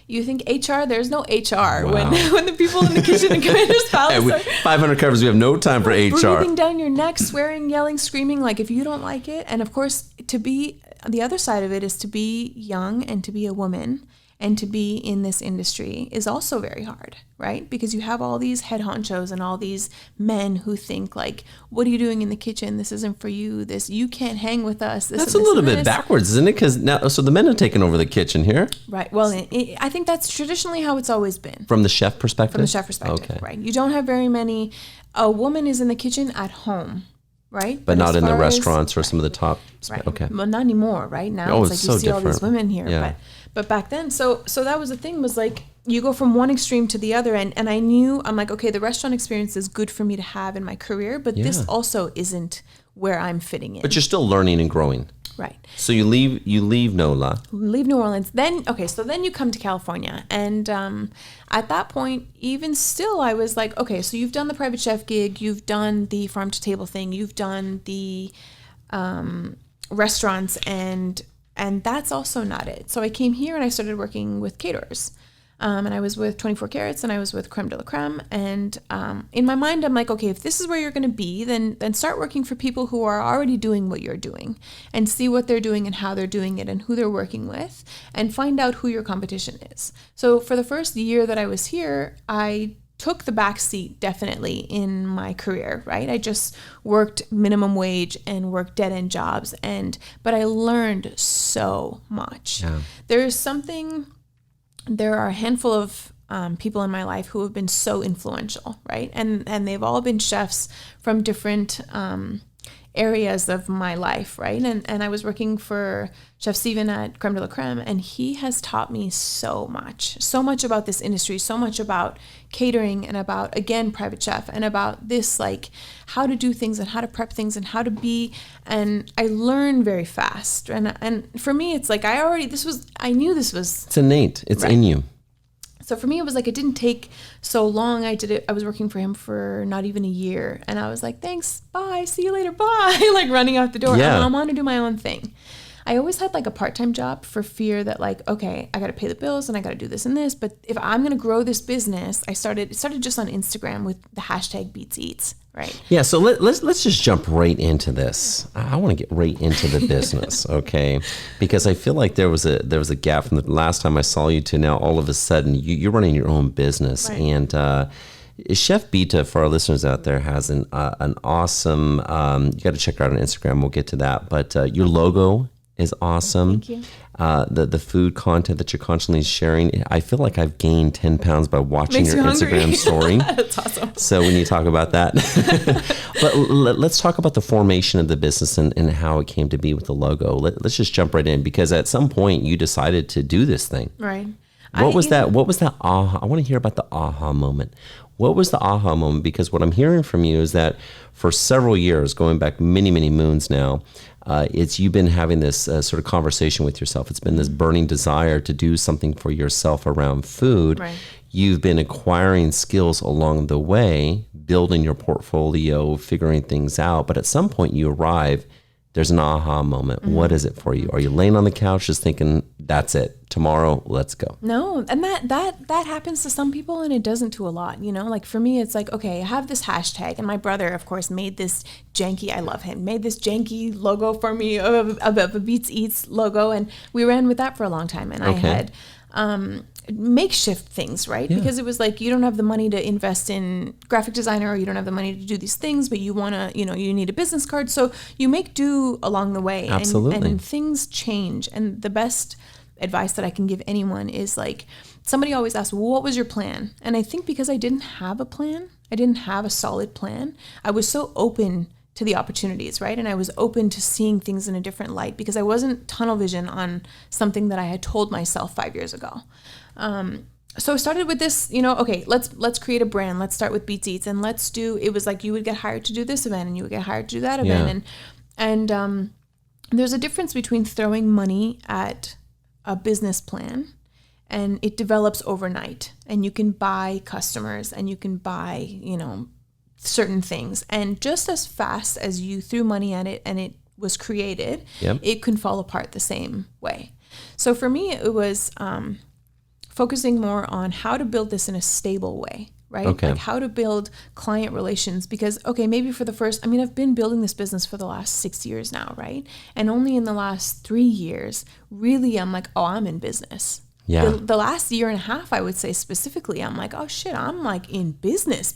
Speaker 2: you think HR? There's no HR when the people in the kitchen in Commander's Palace are
Speaker 1: 500 covers. We have no time for HR.
Speaker 2: Breathing down your neck, swearing, yelling, screaming. Like, if you don't like it, and of course, to be the other side of it is to be young and to be a woman. And to be in this industry is also very hard, right? Because you have all these head honchos and all these men who think like, what are you doing in the kitchen? This isn't for you. You can't hang with us.
Speaker 1: That's a little bit backwards, isn't it? Because now, so the men have taken over the kitchen here.
Speaker 2: Right. Well, I think that's traditionally how it's always been.
Speaker 1: From the chef perspective?
Speaker 2: From the chef perspective, okay. Right. You don't have very many. A woman is in the kitchen at home. Right?
Speaker 1: But not in the restaurants or some of the top.
Speaker 2: Right.
Speaker 1: Okay.
Speaker 2: Well, not anymore, right? Now it's like you see different. All these women here. Yeah. But back then, so that was the thing, was like you go from one extreme to the other. And I'm like, okay, the restaurant experience is good for me to have in my career, but this also isn't where I'm fitting in.
Speaker 1: But you're still learning and growing.
Speaker 2: Right.
Speaker 1: So you leave NOLA.
Speaker 2: Leave New Orleans. Then you come to California. And at that point, even still, I was like, okay, so you've done the private chef gig, you've done the farm to table thing, you've done the restaurants, and that's also not it. So I came here and I started working with caterers. And I was with 24 Carats and I was with Creme de la Creme. And in my mind, I'm like, okay, if this is where you're going to be, then start working for people who are already doing what you're doing and see what they're doing and how they're doing it and who they're working with and find out who your competition is. So for the first year that I was here, I took the back seat definitely in my career, right? I just worked minimum wage and worked dead end jobs, but I learned so much.
Speaker 1: Yeah.
Speaker 2: There are a handful of people in my life who have been so influential, right? And they've all been chefs from different areas of my life, right? And I was working for Chef Steven at Creme de la Creme, and he has taught me so much about this industry, so much about catering and about, again, private chef, and about this, like how to do things and how to prep things and how to be, and I learn very fast. And for me, it's like I knew this was...
Speaker 1: It's innate. It's in you.
Speaker 2: So for me, it was like, it didn't take so long. I was working for him for not even a year. And I was like, thanks, bye, see you later, bye. Like running out the door.
Speaker 1: Yeah.
Speaker 2: I want to do my own thing. I always had like a part-time job for fear that like, okay, I got to pay the bills and I got to do this and this. But if I'm going to grow this business, it started just on Instagram with the hashtag BeetzEats, right?
Speaker 1: Yeah. So let's just jump right into this. I want to get right into the business. Okay. Because I feel like there was a gap from the last time I saw you to now, all of a sudden you're running your own business. Right. And, Chef Beeta, for our listeners out there, has an awesome, you got to check her out on Instagram. We'll get to that. But your logo is awesome.
Speaker 2: Thank you.
Speaker 1: The food content that you're constantly sharing. I feel like I've gained 10 pounds by watching your Instagram story.
Speaker 2: That's awesome.
Speaker 1: So we need to talk about that. But let's talk about the formation of the business and how it came to be with the logo. Let's just jump right in, because at some point you decided to do this thing.
Speaker 2: Right.
Speaker 1: What was that aha? I want to hear about the aha moment. What was the aha moment? Because what I'm hearing from you is that for several years, going back many, many moons now, you've been having this sort of conversation with yourself. It's been this burning desire to do something for yourself around food.
Speaker 2: Right.
Speaker 1: You've been acquiring skills along the way, building your portfolio, figuring things out. But at some point you arrive, there's an aha moment. Mm-hmm. What is it for you? Are you laying on the couch just thinking, that's it, tomorrow, let's go?
Speaker 2: No, and that happens to some people and it doesn't to a lot, you know? Like for me, it's like, okay, I have this hashtag, and my brother, of course, made this janky, I love him, made this janky logo for me of a BeetzEats logo, and we ran with that for a long time. And I had makeshift things, right? Yeah. Because it was like, you don't have the money to invest in graphic designer, or you don't have the money to do these things, but you want to, you need a business card. So you make do along the way.
Speaker 1: Absolutely.
Speaker 2: And things change. And the best advice that I can give anyone is like, somebody always asks, well, what was your plan? And I think because I didn't have a plan, I didn't have a solid plan, I was so open to the opportunities, right? And I was open to seeing things in a different light, because I wasn't tunnel vision on something that I had told myself 5 years ago. So I started with this, okay, let's create a brand. Let's start with BeetzEats, and it was like, you would get hired to do this event and you would get hired to do that event. And there's a difference between throwing money at a business plan, and it develops overnight, and you can buy customers and you can buy, certain things. And just as fast as you threw money at it and it was created, it can fall apart the same way. So for me, it was focusing more on how to build this in a stable way, right?
Speaker 1: Okay.
Speaker 2: Like how to build client relations, because, okay, maybe I've been building this business for the last 6 years now, right? And only in the last 3 years, really, I'm like, oh, I'm in business.
Speaker 1: Yeah.
Speaker 2: The last year and a half, I would say specifically, I'm like, oh shit, I'm like in business.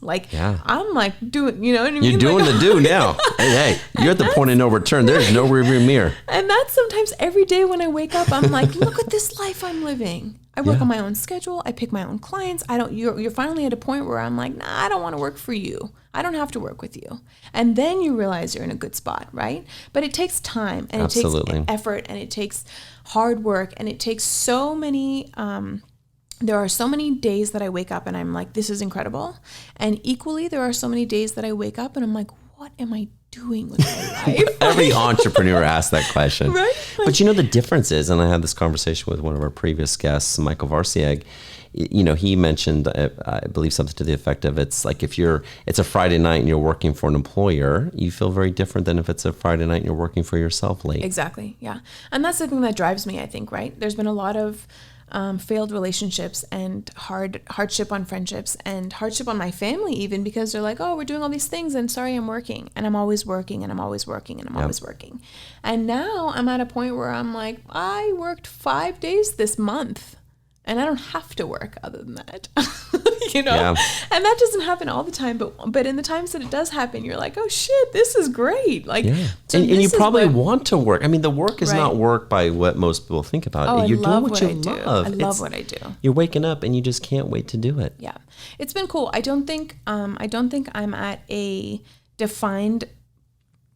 Speaker 2: Like, I'm like doing, you know what I mean?
Speaker 1: You're doing
Speaker 2: like,
Speaker 1: the do now. Hey, you're at the point of no return. There's no rearview mirror.
Speaker 2: And that's sometimes every day when I wake up, I'm like, look at this life I'm living. I work on my own schedule. I pick my own clients. You're finally at a point where I'm like, nah, I don't want to work for you. I don't have to work with you. And then you realize you're in a good spot, right? But it takes time, and it takes effort, and it takes hard work, and it takes so many, there are so many days that I wake up and I'm like, this is incredible. And equally, there are so many days that I wake up and I'm like, what am I doing with my life?
Speaker 1: Every entrepreneur asks that question.
Speaker 2: Right?
Speaker 1: But the difference is, and I had this conversation with one of our previous guests, Michael Varsiag, he mentioned, I believe, something to the effect of, it's like if it's a Friday night and you're working for an employer, you feel very different than if it's a Friday night and you're working for yourself late.
Speaker 2: Exactly. Yeah. And that's the thing that drives me, I think, right? There's been a lot of failed relationships and hardship on friendships and hardship on my family, even, because they're like, oh, we're doing all these things and sorry, I'm working, and I'm always working and I'm always working and I'm always working. And now I'm at a point where I'm like, I worked 5 days this month and I don't have to work other than that. you know?
Speaker 1: Yeah.
Speaker 2: And that doesn't happen all the time, but in the times that it does happen, you're like, oh shit, this is great. Like,
Speaker 1: so and you probably want to work. I mean, the work is not work by what most people think about.
Speaker 2: Oh,
Speaker 1: You're
Speaker 2: doing
Speaker 1: what you love.
Speaker 2: I love what I do.
Speaker 1: You're waking up and you just can't wait to do it.
Speaker 2: Yeah. It's been cool. I don't think I'm at a defined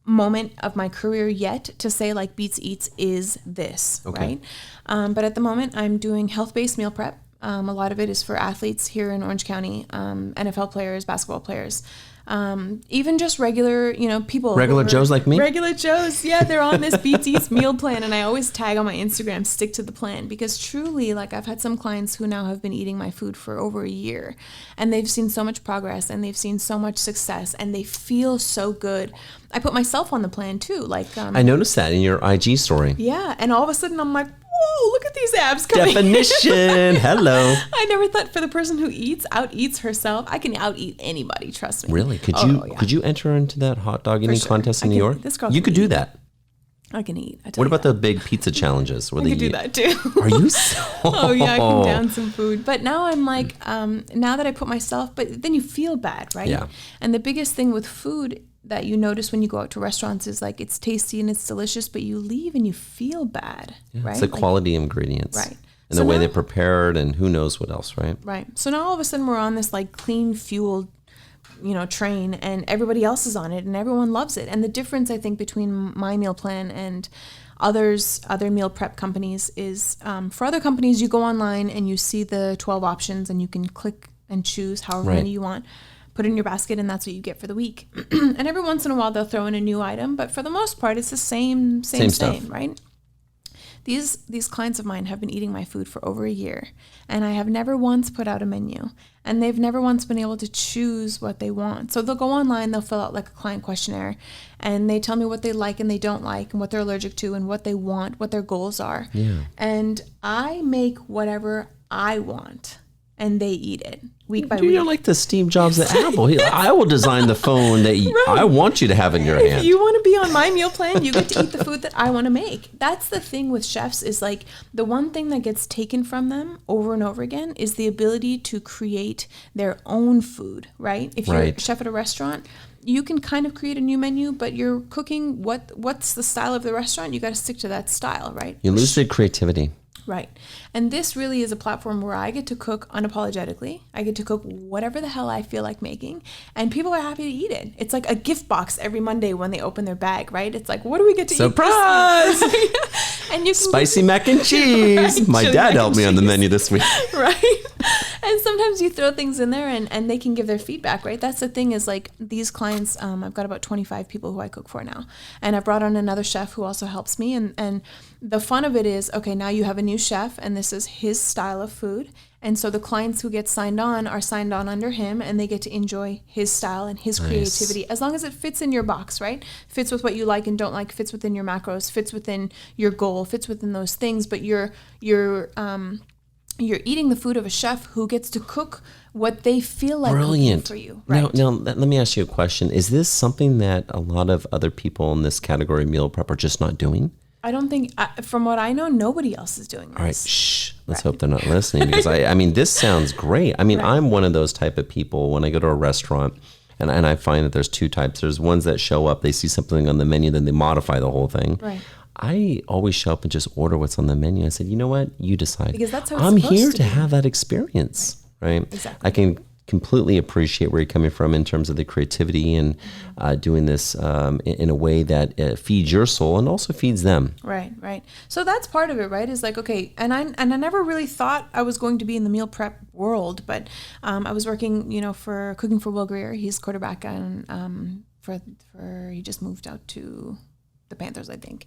Speaker 2: moment of my career yet to say like BeetzEats is this, right? But at the moment I'm doing health-based meal prep. A lot of it is for athletes here in Orange County, NFL players, basketball players, even just regular, people.
Speaker 1: Regular Joes like me?
Speaker 2: Regular Joes, yeah, they're on this BeetzEats meal plan, and I always tag on my Instagram, stick to the plan, because truly, like, I've had some clients who now have been eating my food for over a year, and they've seen so much progress, and they've seen so much success, and they feel so good. I put myself on the plan too, like.
Speaker 1: I noticed that in your IG story.
Speaker 2: Yeah, and all of a sudden I'm like, whoa, look at these abs coming.
Speaker 1: Definition. Hello.
Speaker 2: I never thought for the person who out-eats herself, I can out-eat anybody, trust me.
Speaker 1: Really? Could you enter into that hot dog eating contest in New York?
Speaker 2: This girl
Speaker 1: you could do that.
Speaker 2: I can eat.
Speaker 1: What about the big pizza challenges?
Speaker 2: I could do that too.
Speaker 1: Are you
Speaker 2: Oh yeah, I can down some food. But now I'm like, now that I put myself, but then you feel bad, right?
Speaker 1: Yeah.
Speaker 2: And the biggest thing with food that you notice when you go out to restaurants is like it's tasty and it's delicious, but you leave and you feel bad, right?
Speaker 1: It's the quality ingredients.
Speaker 2: Right.
Speaker 1: And the way they prepared and who knows what else, right?
Speaker 2: Right. So now all of a sudden we're on this like clean fueled, train, and everybody else is on it and everyone loves it. And the difference I think between my meal plan and other meal prep companies is for other companies, you go online and you see the 12 options and you can click and choose however many you want. Put it in your basket, and that's what you get for the week. And every once in a while, they'll throw in a new item, but for the most part, it's the same stuff, right? These clients of mine have been eating my food for over a year, and I have never once put out a menu, and they've never once been able to choose what they want. So they'll go online, they'll fill out like a client questionnaire, and they tell me what they like and they don't like, and what they're allergic to, and what they want, what their goals are. Yeah. And I make whatever I want, and they eat it week by week.
Speaker 1: You're like the Steve Jobs at Apple. I will design the phone that I want you to have in your hand.
Speaker 2: If you want to be on my meal plan, you get to eat the food that I want to make. That's the thing with chefs is like the one thing that gets taken from them over and over again is the ability to create their own food, right? If you're a chef at a restaurant, you can kind of create a new menu, but you're cooking what's the style of the restaurant. You got to stick to that style, right?
Speaker 1: You lose the creativity.
Speaker 2: Right. And this really is a platform where I get to cook unapologetically. I get to cook whatever the hell I feel like making, and people are happy to eat it. It's like a gift box every Monday when they open their bag, right? It's like, what do we get to
Speaker 1: Surprise!
Speaker 2: eat this week? And you can
Speaker 1: spicy mac and cheese.
Speaker 2: Right?
Speaker 1: My dad helped me on the menu this week.
Speaker 2: Right. And sometimes you throw things in there and they can give their feedback, right? That's the thing is like these clients, I've got about 25 people who I cook for now. And I brought on another chef who also helps me. And the fun of it is, okay, now you have a new chef and this is his style of food. And so the clients who get signed on are signed on under him and they get to enjoy his style and his creativity as long as it fits in your box, right? Fits with what you like and don't like, fits within your macros, fits within your goal, fits within those things. But you're eating the food of a chef who gets to cook what they feel like cooking for you. Right?
Speaker 1: Now, let me ask you a question. Is this something that a lot of other people in this category meal prep are just not doing?
Speaker 2: I don't think, from what I know, nobody else is doing this.
Speaker 1: All right, shh. Let's hope they're not listening because I mean, this sounds great. I mean, I'm one of those type of people when I go to a restaurant and I find that there's two types. There's ones that show up, they see something on the menu, then they modify the whole thing.
Speaker 2: Right.
Speaker 1: I always show up and just order what's on the menu. I said, you know what? You decide.
Speaker 2: Because that's how it's
Speaker 1: I'm
Speaker 2: supposed
Speaker 1: here
Speaker 2: to
Speaker 1: to
Speaker 2: be.
Speaker 1: have that experience, right?
Speaker 2: Exactly.
Speaker 1: I can completely appreciate where you're coming from in terms of the creativity and doing this in a way that feeds your soul and also feeds them.
Speaker 2: Right, right. So that's part of it, right? Is like, okay, and I never really thought I was going to be in the meal prep world, but I was working, for cooking for Will Greer. He's quarterback and he just moved out to the Panthers, I think.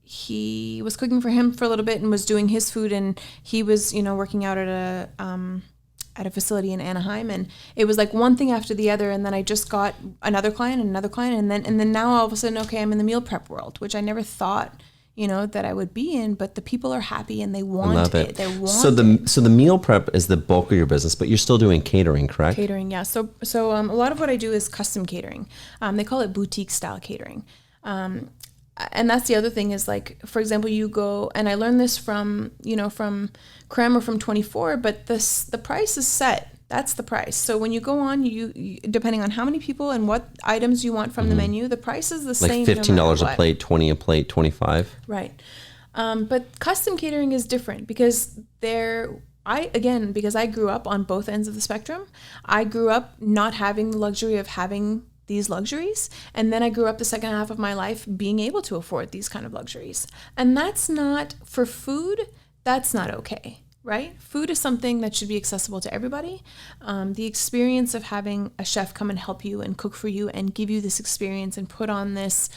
Speaker 2: He was cooking for him for a little bit and was doing his food, and he was, working out at a facility in Anaheim, and it was like one thing after the other, and then I just got another client, and then now all of a sudden, okay, I'm in the meal prep world, which I never thought, that I would be in, but the people are happy and they want it. They want
Speaker 1: so the meal prep is the bulk of your business, but you're still doing catering, correct?
Speaker 2: Catering, yeah. So a lot of what I do is custom catering. They call it boutique style catering. and that's the other thing is like, for example, you go, and I learned this from, from Creme or from 24, but the price is set. That's the price. So when you go on, you depending on how many people and what items you want from the menu, the price is the same.
Speaker 1: Like $15 a plate, 20 a plate, 25.
Speaker 2: Right. But custom catering is different because because I grew up on both ends of the spectrum. I grew up not having the luxury of having these luxuries. And then I grew up the second half of my life being able to afford these kind of luxuries. And that's not, for food, that's not okay, right? Food is something that should be accessible to everybody. The experience of having a chef come and help you and cook for you and give you this experience and put on this,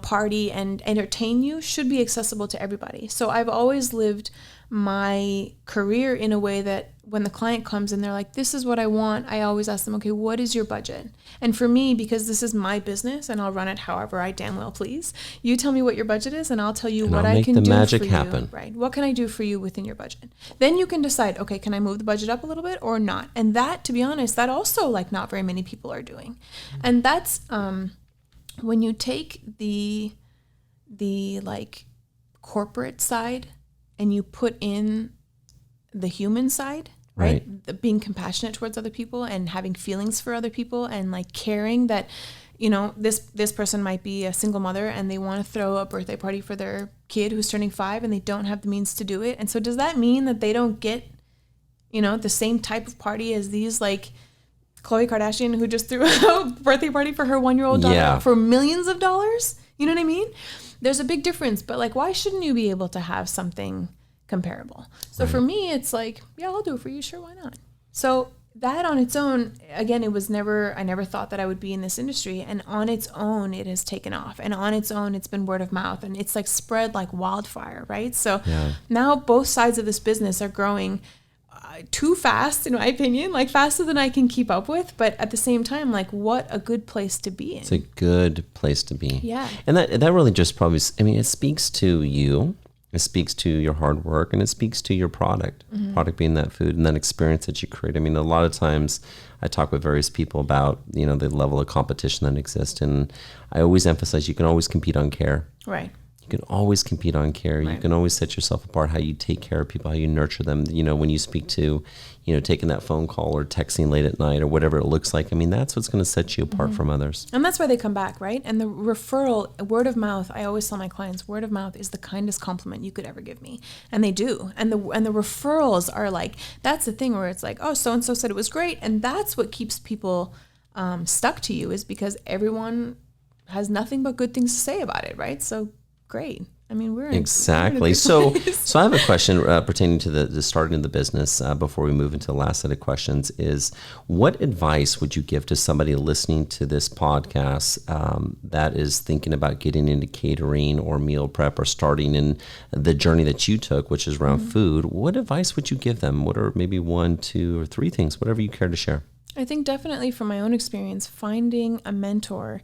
Speaker 2: party and entertain you should be accessible to everybody. So I've always lived my career in a way that when the client comes and they're like, this is what I want, I always ask them, okay, what is your budget? And for me, because this is my business and I'll run it however I damn well please, you tell me what your budget is and I'll tell you what I can do for you. I'll make the magic happen. Right. What can I do for you within your budget? Then you can decide, okay, can I move the budget up a little bit or not? And that, to be honest, that also like not very many people are doing. And that's when you take the like corporate side and you put in the human side, right? Being compassionate towards other people and having feelings for other people and like caring that, this person might be a single mother and they want to throw a birthday party for their kid who's turning 5 and they don't have the means to do it. And so does that mean that they don't get, the same type of party as these like Khloe Kardashian who just threw a birthday party for her 1-year-old daughter for millions of dollars? You know what I mean? There's a big difference, but like, why shouldn't you be able to have something comparable? So for me, it's like, yeah, I'll do it for you. Sure. Why not? So that on its own, again, I never thought that I would be in this industry, and on its own, it has taken off, and on its own, it's been word of mouth, and it's like spread like wildfire. Right. So now both sides of this business are growing too fast, in my opinion, like faster than I can keep up with. But at the same time, like, what a good place to be in.
Speaker 1: It's a good place to be.
Speaker 2: Yeah.
Speaker 1: And that really just probably, it speaks to you. It speaks to your hard work, and it speaks to your product, product being that food and that experience that you create. I mean, a lot of times I talk with various people about, the level of competition that exists. And I always emphasize you can always compete on care.
Speaker 2: Right.
Speaker 1: You can always compete on care. Right. You can always set yourself apart, how you take care of people, how you nurture them. When you speak to, taking that phone call or texting late at night or whatever it looks like. I mean, that's what's going to set you apart from others.
Speaker 2: And that's why they come back, right? And the referral, word of mouth, I always tell my clients, word of mouth is the kindest compliment you could ever give me. And they do. And the referrals are like, that's the thing where it's like, oh, so-and-so said it was great. And that's what keeps people stuck to you, is because everyone has nothing but good things to say about it, right? So great. I mean,
Speaker 1: exactly. So I have a question pertaining to the starting of the business before we move into the last set of questions is, what advice would you give to somebody listening to this podcast that is thinking about getting into catering or meal prep or starting in the journey that you took, which is around food? What advice would you give them? What are maybe 1, 2, or 3 things, whatever you care to share?
Speaker 2: I think definitely from my own experience, finding a mentor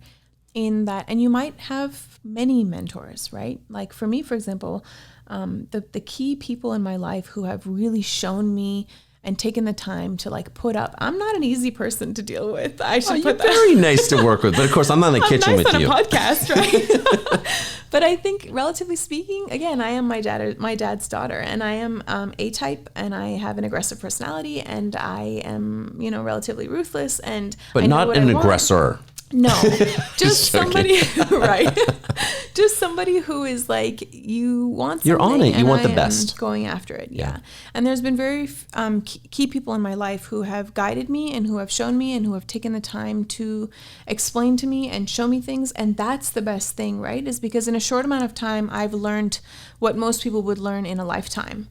Speaker 2: in that, and you might have many mentors, right? Like for me, for example, the key people in my life who have really shown me and taken the time to like put up. I'm not an easy person to deal with. I should put that.
Speaker 1: Very nice to work with, but of course I'm not in the kitchen with you.
Speaker 2: I'm nice on a podcast, right? But I think, relatively speaking, again, I am my dad's daughter, and I am A-type, and I have an aggressive personality, and I am, relatively ruthless, but
Speaker 1: not an aggressor.
Speaker 2: No, just somebody, right? Just somebody who is like, you want something.
Speaker 1: You're on it. You want the best.
Speaker 2: Going after it, yeah. And there's been very key people in my life who have guided me and who have shown me and who have taken the time to explain to me and show me things. And that's the best thing, right? Is because in a short amount of time, I've learned what most people would learn in a lifetime.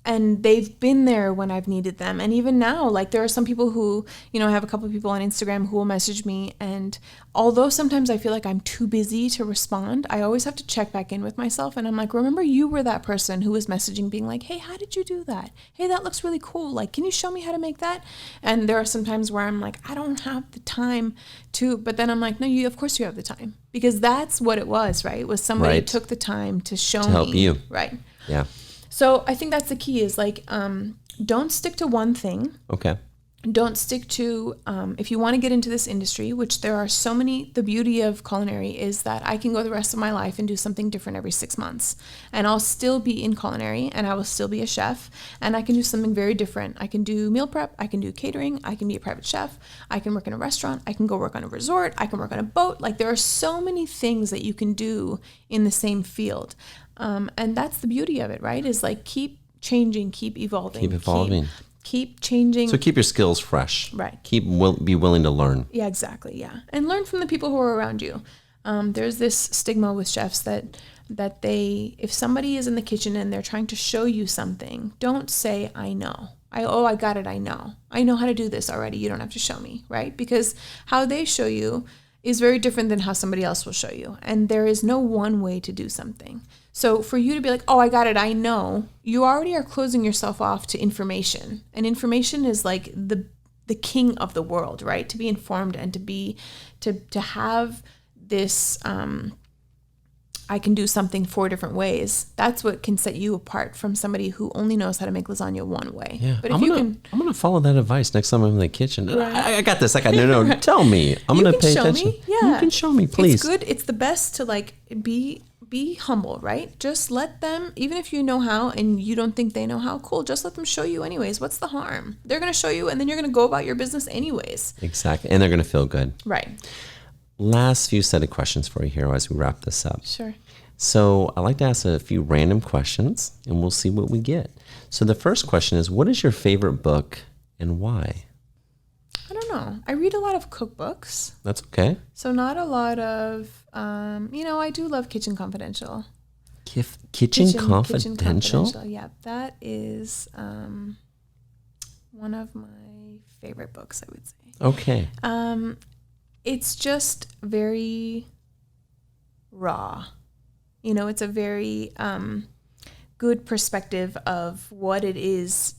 Speaker 2: And they've been there when I've needed them. And even now, like there are some people who, I have a couple of people on Instagram who will message me. And although sometimes I feel like I'm too busy to respond, I always have to check back in with myself. And I'm like, remember, you were that person who was messaging being like, hey, how did you do that? Hey, that looks really cool. Like, can you show me how to make that? And there are some times where I'm like, I don't have the time to, but then I'm like, no, of course you have the time, because that's what it was, right? It was somebody took the time to show me. To
Speaker 1: help you.
Speaker 2: Right.
Speaker 1: Yeah.
Speaker 2: So I think that's the key, is like, don't stick to one thing.
Speaker 1: Okay.
Speaker 2: don't stick to, if you want to get into this industry, which there are so many, the beauty of culinary is that I can go the rest of my life and do something different every 6 months. And I'll still be in culinary and I will still be a chef and I can do something very different. I can do meal prep, I can do catering, I can be a private chef, I can work in a restaurant, I can go work on a resort, I can work on a boat. Like there are so many things that you can do in the same field. And that's the beauty of it, right? Is like keep changing, keep evolving.
Speaker 1: Keep evolving.
Speaker 2: Keep changing.
Speaker 1: So keep your skills fresh.
Speaker 2: Right.
Speaker 1: Be willing to learn.
Speaker 2: Yeah, exactly. Yeah. And learn from the people who are around you. There's this stigma with chefs that if somebody is in the kitchen and they're trying to show you something, don't say, I know. I got it. I know how to do this already. You don't have to show me, right? Because how they show you is very different than how somebody else will show you. And there is no one way to do something. So for you to be like, oh, I got it, I know, you already are closing yourself off to information. And information is like the king of the world, right? To be informed and to have this, I can do something 4 different ways. That's what can set you apart from somebody who only knows how to make lasagna one way.
Speaker 1: Yeah,
Speaker 2: but if
Speaker 1: I'm gonna follow that advice next time I'm in the kitchen. Right. I got this. No. Right. Tell me. I'm gonna pay attention.
Speaker 2: Me. Yeah,
Speaker 1: you can show me, please.
Speaker 2: It's good. It's the best to like be humble, right? Just let them, even if you know how and you don't think they know how, cool. Just let them show you anyways. What's the harm? They're gonna show you, and then you're gonna go about your business anyways.
Speaker 1: Exactly, and they're gonna feel good.
Speaker 2: Right.
Speaker 1: Last few set of questions for you here as we wrap this up.
Speaker 2: Sure.
Speaker 1: So I like to ask a few random questions and we'll see what we get. So the first question is, what is your favorite book and why?
Speaker 2: I don't know. I read a lot of cookbooks.
Speaker 1: That's okay.
Speaker 2: So not a lot of, I do love Kitchen Confidential.
Speaker 1: Kitchen Confidential?
Speaker 2: Yeah, that is one of my favorite books, I would say.
Speaker 1: Okay.
Speaker 2: It's just very raw. It's a very good perspective of what it is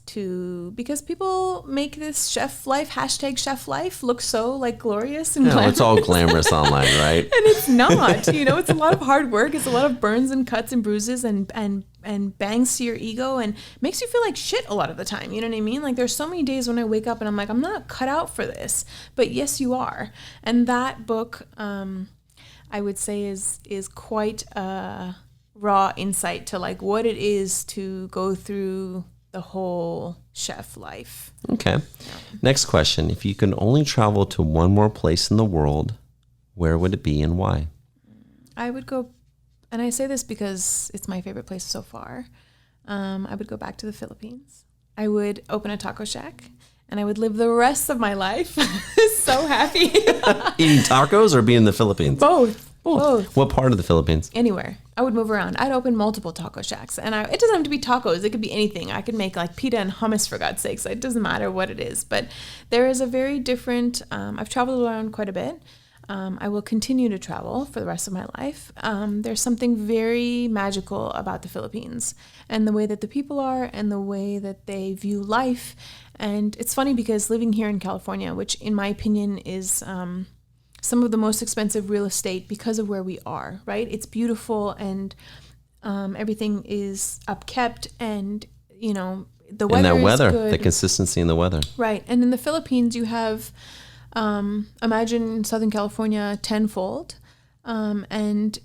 Speaker 2: because people make this chef life, #chef life, look so like glorious and glamorous.
Speaker 1: It's all glamorous online, right?
Speaker 2: And it's not, it's a lot of hard work. It's a lot of burns and cuts and bruises and bangs to your ego and makes you feel like shit a lot of the time. You know what I mean? Like there's so many days when I wake up and I'm like, I'm not cut out for this, but yes, you are. And that book, I would say is quite a raw insight to like what it is to go through the whole chef life.
Speaker 1: Okay. Yeah. Next question. If you can only travel to one more place in the world, where would it be and why?
Speaker 2: I would go, and I say this because it's my favorite place so far. I would go back to the Philippines. I would open a taco shack. And I would live the rest of my life so happy.
Speaker 1: Eating tacos or being in the Philippines?
Speaker 2: Both.
Speaker 1: What part of the Philippines?
Speaker 2: Anywhere. I would move around. I'd open multiple taco shacks. And it doesn't have to be tacos. It could be anything. I could make like pita and hummus, for God's sakes. It doesn't matter what it is. But there is a very different, I've traveled around quite a bit. I will continue to travel for the rest of my life. There's something very magical about the Philippines and the way that the people are and the way that they view life. And it's funny because living here in California, which in my opinion is some of the most expensive real estate because of where we are, right? It's beautiful and everything is upkept and, the weather
Speaker 1: and that weather,
Speaker 2: is good.
Speaker 1: The consistency in the weather.
Speaker 2: Right. And in the Philippines, you have, imagine Southern California tenfold. And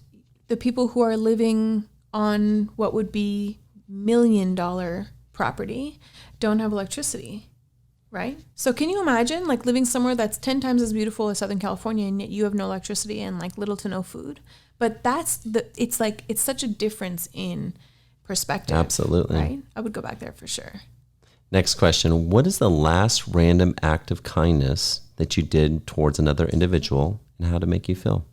Speaker 2: the people who are living on what would be $1 million property don't have electricity, right? So can you imagine like living somewhere that's 10 times as beautiful as Southern California and yet you have no electricity and like little to no food? But it's such a difference in perspective.
Speaker 1: Absolutely.
Speaker 2: Right? I would go back there for sure.
Speaker 1: Next question. What is the last random act of kindness that you did towards another individual and how to make you feel?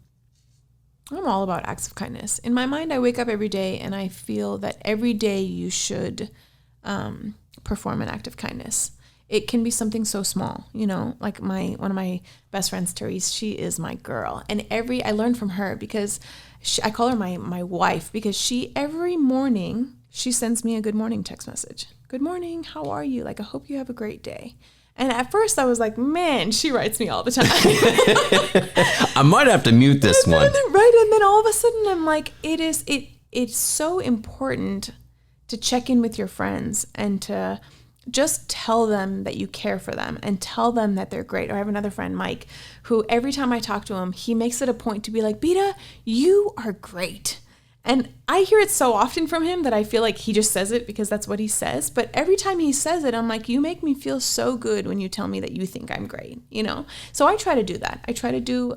Speaker 2: I'm all about acts of kindness. In my mind, I wake up every day and I feel that every day you should perform an act of kindness. It can be something so small, like one of my best friends, Therese, she is my girl. And I learned from her because I call her my wife because every morning she sends me a good morning text message. Good morning. How are you? Like, I hope you have a great day. And at first I was like, man, she writes me all the time.
Speaker 1: I might have to mute this one.
Speaker 2: Right. And then all of a sudden I'm like, it's so important to check in with your friends and to just tell them that you care for them and tell them that they're great. Or I have another friend, Mike, who every time I talk to him, he makes it a point to be like, Beeta, you are great. And I hear it so often from him that I feel like he just says it because that's what he says. But every time he says it, I'm like, you make me feel so good when you tell me that you think I'm great, you know? So I try to do that. I try to do,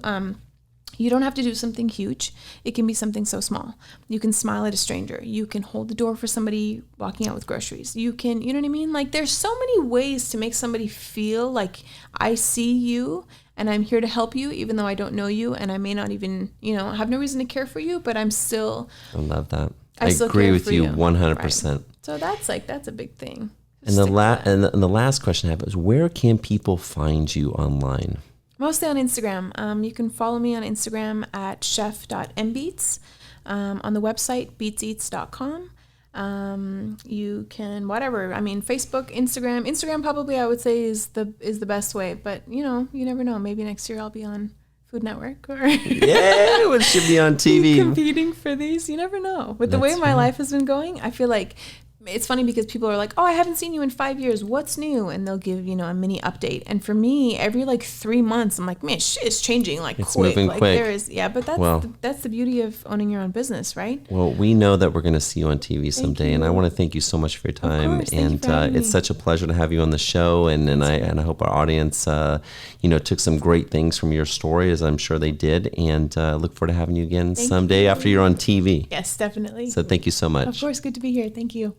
Speaker 2: you don't have to do something huge. It can be something so small. You can smile at a stranger. You can hold the door for somebody walking out with groceries. You can, you know what I mean? Like there's so many ways to make somebody feel like I see you and I'm here to help you, even though I don't know you and I may not even, you know, have no reason to care for you, but I'm still.
Speaker 1: I love that. I agree with you 100%.
Speaker 2: Right. So that's a big thing.
Speaker 1: And the last question I have is, where can people find you online?
Speaker 2: Mostly on Instagram. You can follow me on Instagram at chef.mbeets. On the website, BeetzEats.com. You can, whatever. I mean, Facebook, Instagram. Instagram probably I would say is the best way. But, you know, you never know. Maybe next year I'll be on Food Network. Or
Speaker 1: yeah, it should be on TV.
Speaker 2: Competing for these. You never know. With the way my life has been going, I feel like it's funny because people are like, oh, I haven't seen you in 5 years. What's new? And they'll give, you know, a mini update. And for me, every like 3 months, I'm like, man, shit is changing like
Speaker 1: it's
Speaker 2: quick.
Speaker 1: Moving
Speaker 2: like
Speaker 1: quick.
Speaker 2: There is, yeah, but that's the beauty of owning your own business, right?
Speaker 1: Well, we know that we're going to see you on TV someday, and I want to thank you so much for your time.
Speaker 2: Of course, thank you for having me.
Speaker 1: It's such a pleasure to have you on the show, and I hope our audience, you know, took some great things from your story, as I'm sure they did, and look forward to having you again someday after you're on TV.
Speaker 2: Yes, definitely.
Speaker 1: So thank you so much.
Speaker 2: Of course, good to be here. Thank you.